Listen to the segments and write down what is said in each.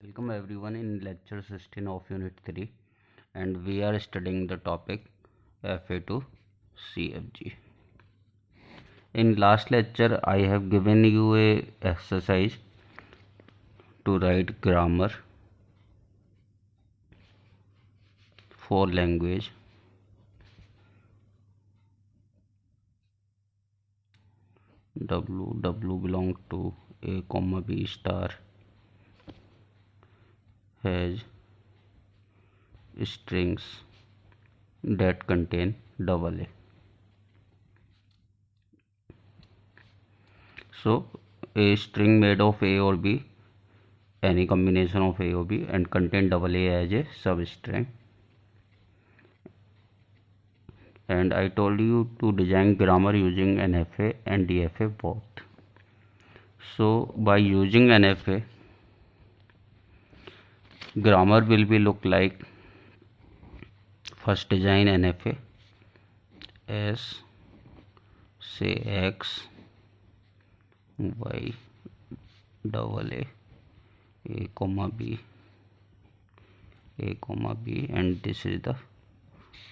Welcome everyone in lecture 16 of unit 3, and we are studying the topic FA to CFG. In last lecture I have given you a exercise to write grammar for language W belong to A comma B star has strings that contain double A. So a string made of A or B, any combination of A or B, and contain double A as a substring. And I told you to design grammar using NFA and DFA both. So by using NFA, grammar will be look like, first design NFA as say X Y double A comma B, and this is the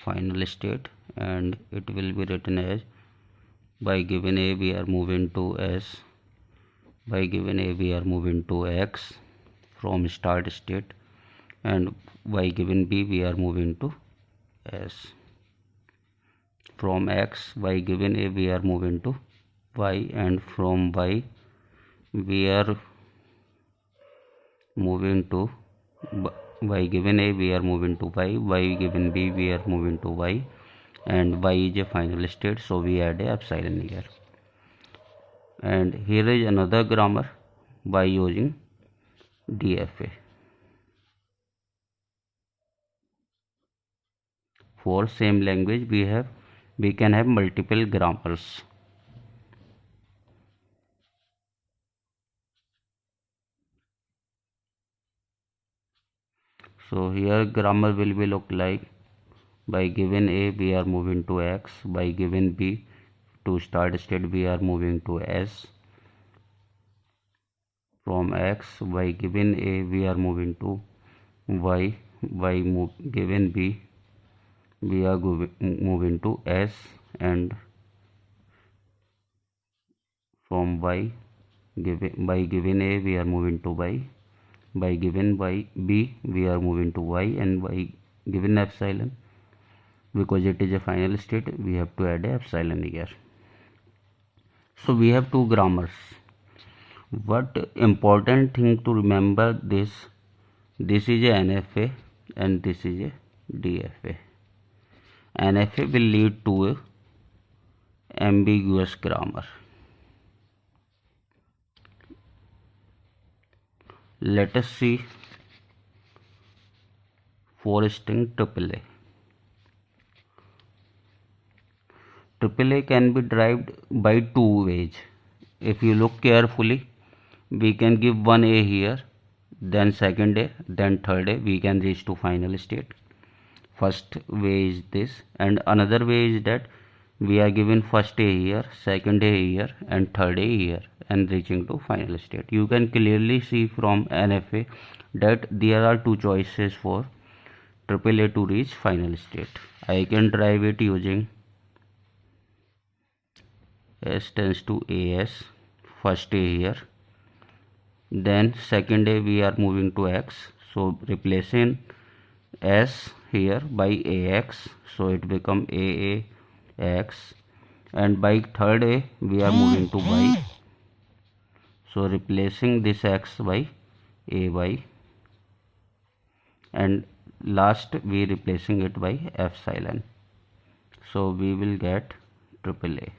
final state, and it will be written as by given A we are moving to S, by given A we are moving to X from start state, and by given B we are moving to S. From X by given A we are moving to Y, and from Y we are moving to by given A we are moving to Y, by given B we are moving to Y, and Y is a final state, so we add a epsilon here. And here is another grammar by using DFA. For same language we can have multiple grammars. So here grammar will be look like, by given A we are moving to X, by given B to start state we are moving to S, from X by given A we are moving to Y, by given B we are moving to S, and from Y by given A we are moving to Y, by given B we are moving to Y, and by given epsilon, because it is a final state, we have to add a epsilon here. So we have two grammars. What important thing to remember, this is a NFA and this is a DFA. NFA will lead to a ambiguous grammar. Let us see for string AAA. AAA can be derived by two ways. If you look carefully, we can give one A here, then second A, then third A, we can reach to final state. First way is this, and another way is that we are given first A here, second A here, and third A here, and reaching to final state. You can clearly see from NFA that there are two choices for AAA to reach final state. I can derive it using S tends to AS, first A here, then second A we are moving to X, so replacing S here by AX, so it become AAX, and by third A we are moving to Y, so replacing this X by AY, and last we replacing it by epsilon, so we will get AAA.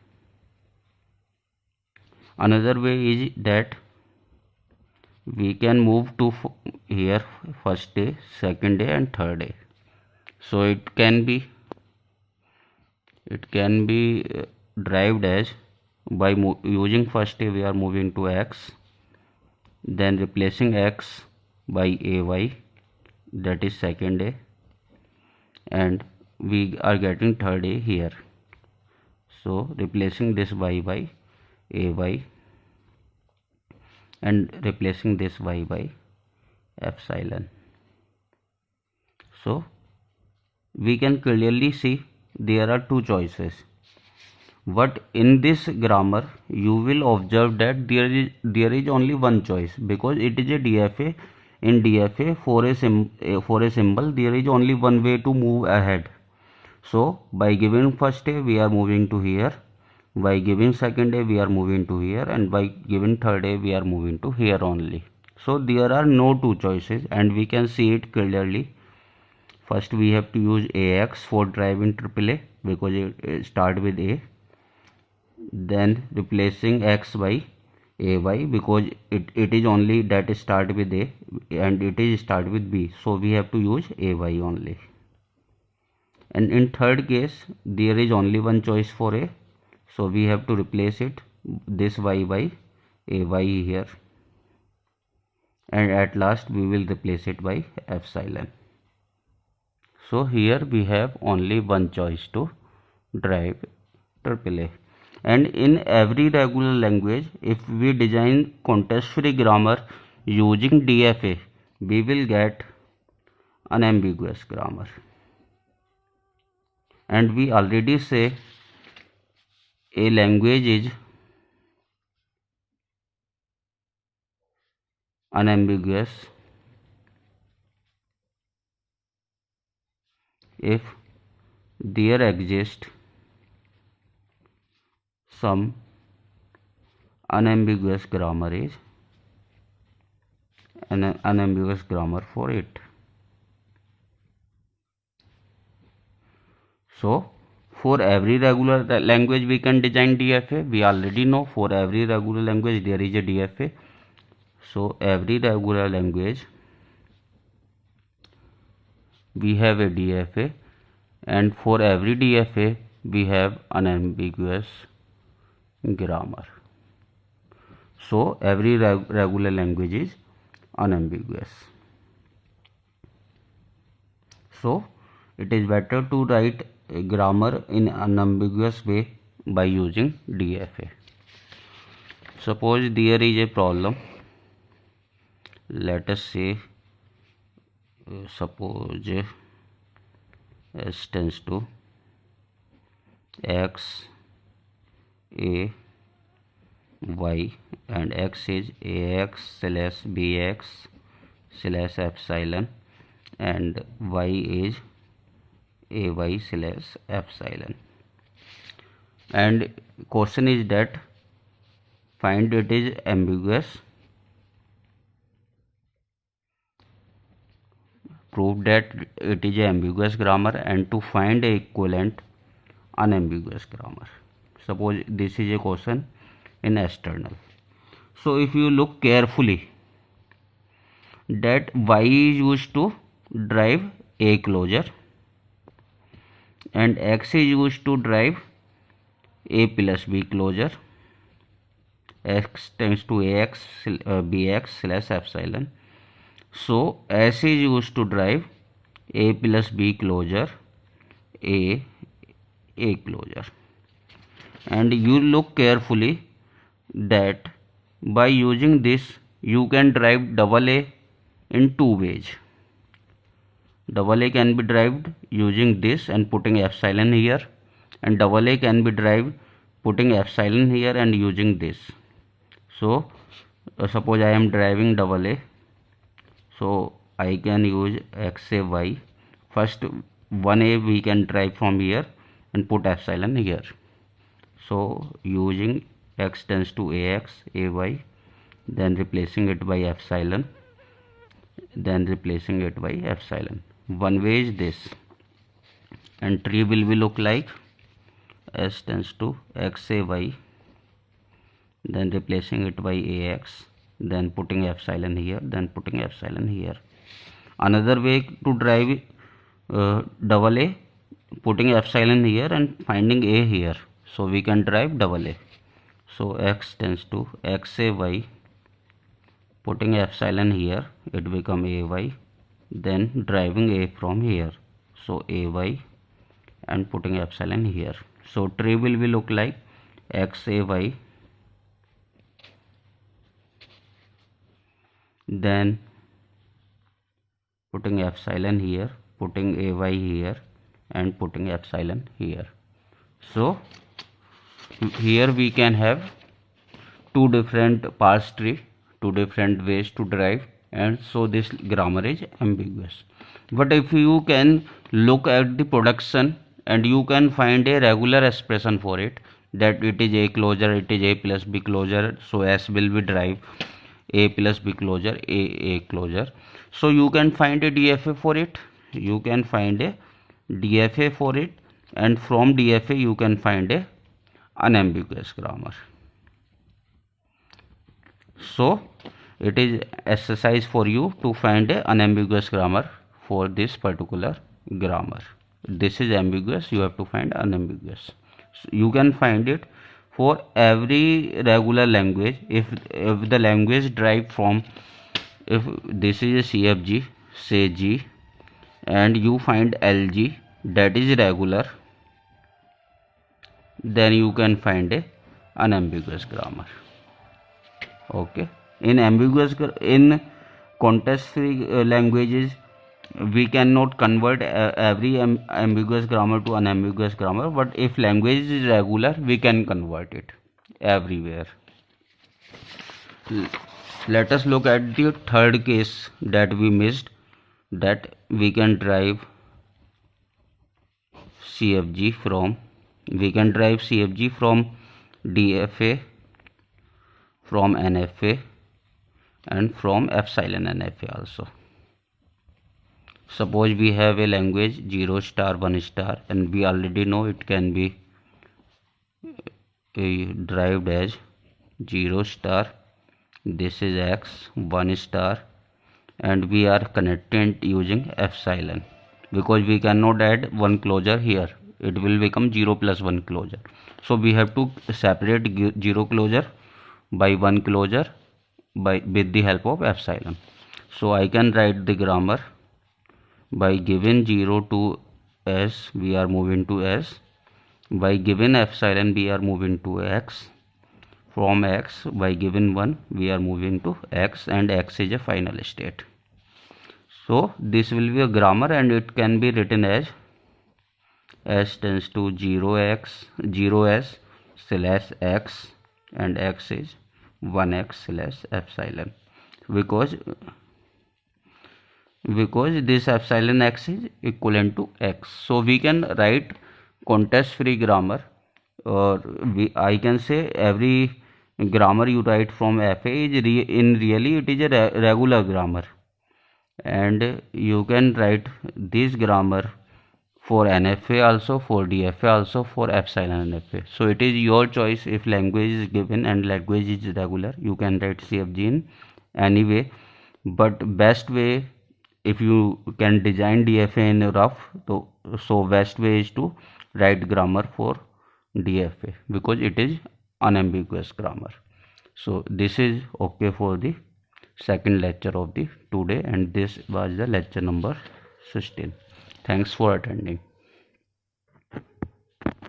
Another way is that we can move to here first A, second A, and third A. So it can be derived as, by using first A we are moving to X, then replacing X by AY, that is second A, and we are getting third A here, so replacing this Y by AY and replacing this Y by epsilon. So we can clearly see there are two choices. But in this grammar you will observe that there is only one choice, because it is a DFA. In DFA, for a symbol there is only one way to move ahead. So by giving first A we are moving to here, by giving second A we are moving to here, and by giving third A we are moving to here only. So there are no two choices, and we can see it clearly. First we have to use AX for drive in AAA, because it start with A. Then replacing X by AY, because it is only that start with A and it is start with B. So we have to use AY only. And in third case there is only one choice for A, so we have to replace it this Y by AY here, and at last we will replace it by epsilon. So here we have only one choice to drive AAA. And in every regular language, if we design context-free grammar using DFA, we will get unambiguous grammar. And we already say a language is unambiguous if there exists some unambiguous grammar is an unambiguous grammar for it. So for every regular language we can design DFA. We already know for every regular language there is a DFA. So every regular language we have a DFA, and for every DFA we have unambiguous grammar. So every regular language is unambiguous. So it is better to write a grammar in unambiguous way by using DFA. Suppose there is a problem. Let us say suppose S tends to X A Y, and X is AX slash BX slash epsilon, and Y is AY slash epsilon. And question is that find it is ambiguous, prove that it is a ambiguous grammar, and to find a equivalent unambiguous grammar. Suppose this is a question in external. So if you look carefully, that Y is used to drive A closure, and X is used to drive A plus B closure. X tends to AX BX slash epsilon. So S is used to drive A plus B closure A closure. And you look carefully that by using this you can drive double A in two ways. Double A can be derived using this and putting epsilon here, and double A can be derived putting epsilon here and using this. So suppose I am driving double A, so I can use XAY. First 1A we can derive from here and put epsilon here. So using X tends to AX AY, then replacing it by epsilon, then replacing it by epsilon. One way is this, and tree will be look like S tends to XAY, then replacing it by AX, then putting epsilon here, then putting epsilon here. Another way to drive double A, putting epsilon here and finding A here, so we can drive double A. So X tends to XAY, putting epsilon here, it become AY, then driving A from here, so AY, and putting epsilon here. So tree will be look like XAY, then putting epsilon here, putting ay here, and putting epsilon here. So here we can have two different parse tree, two different ways to derive, and so this grammar is ambiguous. But if you can look at the production and you can find a regular expression for it, that it is a closure, it is a plus b closure, so s will be derived a plus b closure, a closure. So you can find a DFA for it, you can find a DFA for it, and from DFA you can find a unambiguous grammar. So it is exercise for you to find a unambiguous grammar for this particular grammar. This is ambiguous, you have to find unambiguous. So you can find it for every regular language. If the language derived from, if this is a CFG, say G, and you find LG that is regular, then you can find a unambiguous grammar. Okay, in ambiguous, in context free languages, we cannot convert every ambiguous grammar to unambiguous grammar, but if language is regular, we can convert it everywhere. Let us look at the third case that we missed, that we can derive CFG from, we can derive CFG from DFA, from NFA, and from epsilon NFA also. Suppose we have a language 0 star 1 star, and we already know it can be derived as 0 star, this is x, 1 star, and we are connecting using epsilon, because we cannot add one closure here, it will become 0 plus 1 closure. So we have to separate 0 closure by 1 closure with the help of epsilon. So I can write the grammar by given 0 to s, we are moving to s, by given epsilon we are moving to x, from x by given 1 we are moving to x, and x is a final state. So this will be a grammar, and it can be written as s tends to 0x 0s slash x, and x is 1x slash epsilon, because this epsilon x is equivalent to x. So we can write context free grammar, or I can say every grammar you write from FA is really it is a regular grammar, and you can write this grammar for NFA also, for DFA also, for epsilon NFA. So it is your choice. If language is given and language is regular, you can write CFG in any way, but best way, if you can design DFA in rough, so best way is to write grammar for DFA, because it is unambiguous grammar. So this is okay for the second lecture of the today, and this was the lecture number 16. Thanks for attending.